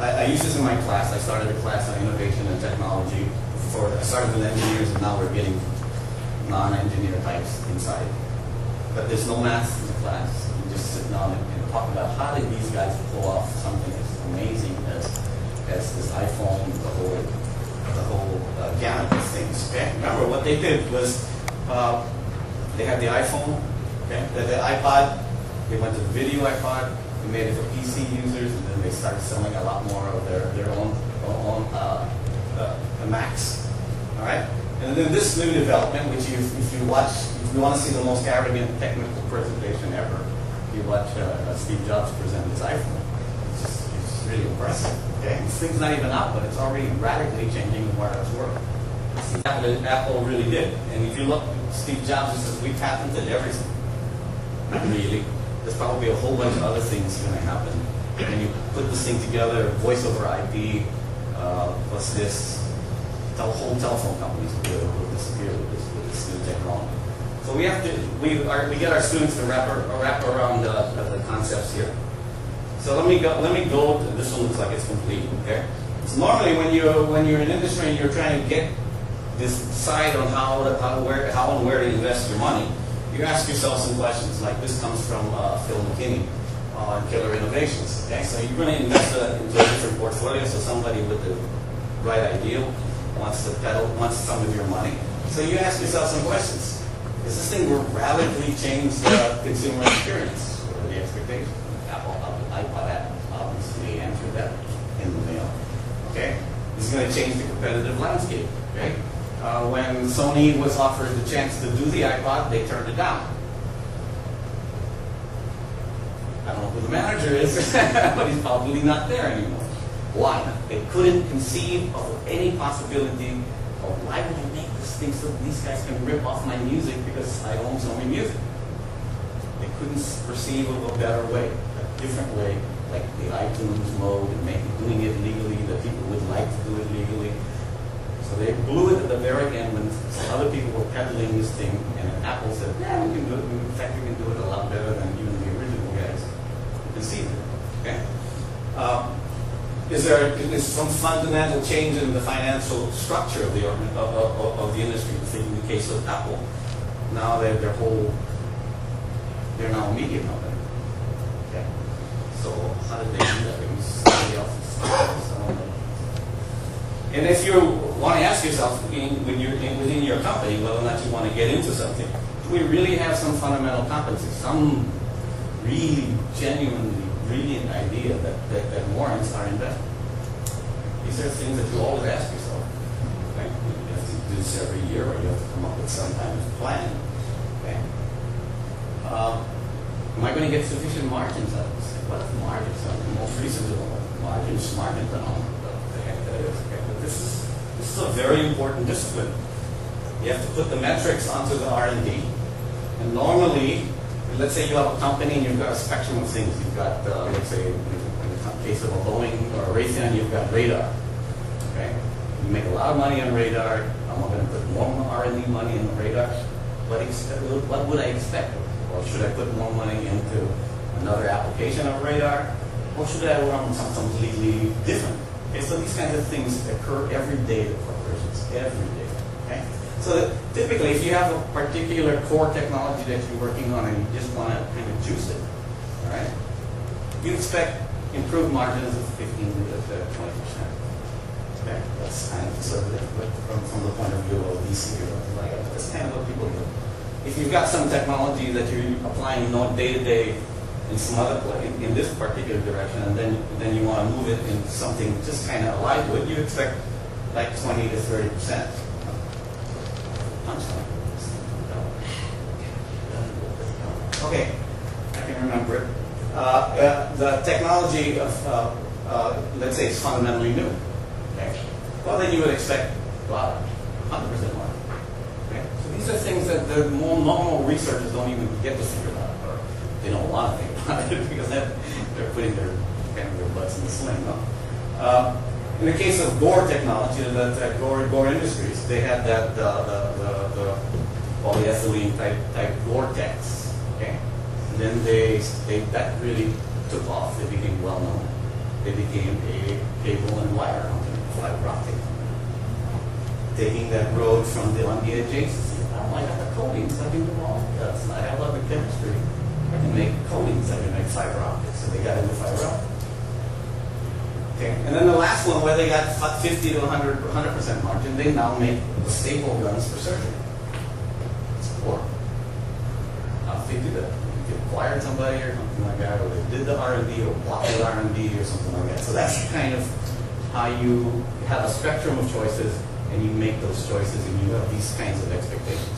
I use this in my class. I started a class on innovation and technology. I started with engineers, and now we're getting non-engineer types inside. But there's no math in the class. You just sit down and talk about how did these guys pull off something as amazing as this iPhone, the whole gamut of things. Okay? Remember, what they did was they had the iPhone, okay? The iPod. They went to the video iPod. They made it for PC users, and then they started selling a lot more of their own Macs. All right. And then this new development, which if you want to see the most arrogant technical presentation ever, you watch Steve Jobs present his iPhone. It's really impressive. Okay, this thing's not even out, but it's already radically changing the wireless world. Apple really did. And if you look, Steve Jobs says we patented everything. Not really. There's probably a whole bunch of other things going to happen. When you put this thing together, voice over IP, what's this? The whole telephone companies will disappear with this new technology. So we get our students to wrap around the concepts here. So let me go. This one looks like it's complete. Okay. So normally when you're in industry and you're trying to get this decide on how and where to invest your money, you ask yourself some questions. Like this comes from Phil McKinney on Killer Innovations. Okay. So you're going to invest into a different portfolio. So somebody with the right idea wants some of your money. So you ask yourself some questions. Is this thing will radically change the consumer experience or the expectations? Apple, iPod obviously answered that in the mail. Okay? This is going to change the competitive landscape. Okay? When Sony was offered the chance to do the iPod, they turned it down. I don't know who the manager is, but he's probably not there anymore. Why? They couldn't conceive of any possibility of why would I make this thing so these guys can rip off my music because I own Sony music. They couldn't perceive of a better way, a different way, like the iTunes mode and doing it legally, that people would like to do it legally. So they blew it at the very end when some other people were peddling this thing, and Apple said, yeah, we can do it. In fact, we can do it a lot better than even the original guys conceived it. Okay? Is there some fundamental change in the financial structure of the industry? In the case of Apple, now they're now a media company. Okay. So how did they do that? It was somebody else's. And if you want to ask yourself, when you're within your company, whether or not you want to get into something, do we really have some fundamental competency, some really genuinely brilliant idea that warrants our investment? These are things that you always ask yourself. Okay? You have to do this every year, or you have to come up with some kind of plan. Okay? Am I going to get sufficient margins out of this? What are the margins? The most recent margins I don't know what the heck that is. Okay? But this is a very important discipline. You have to put the metrics onto the R&D. And normally, let's say you have a company and you've got a spectrum of things. You've got, let's say, in the case of a Boeing or a Raytheon, you've got radar. Okay, you make a lot of money on radar. I'm going to put more R&D money in the radar. What would I expect? Or should I put more money into another application of radar? Or should I work on something completely different? Okay, so these kinds of things occur every day at corporations. Every day. Okay. So typically, if you have a particular core technology that you're working on and you just want to kind of juice it, all right, you expect improved margins of 15 to 20%. Okay, that's kind of conservative, but from the point of view of VC, that's kind of what people do. If you've got some technology that you're applying day to day in some other in this particular direction, and then you want to move it into something just kind of allied to it, you expect like 20 to 30%. Okay, I can remember it. The technology of, let's say, is fundamentally new. Okay. Well, then you would expect, 100% more. Okay. So these are things that the more normal researchers don't even get to figure out, or they don't want to think about it because they're putting their butts in the sling. No? In the case of Gore technology, Gore Industries, they had that the polyethylene type Gore-Tex. Okay, and then that really took off. They became well known. they became a cable and wire company, fiber optic. Taking that road from on the adjacency. Oh, I got the coatings, I can do all this. I love the chemistry. I can make coatings, I can make fiber optics. So they got into fiber optics. Okay. And then the last one, where they got 50 to 100% margin, they now make the staple guns for surgery. It's core. How they do that? They acquired somebody or something like that, or they did the R&D or blocked the R&D or something like that. So that's kind of how you have a spectrum of choices, and you make those choices, and you have these kinds of expectations.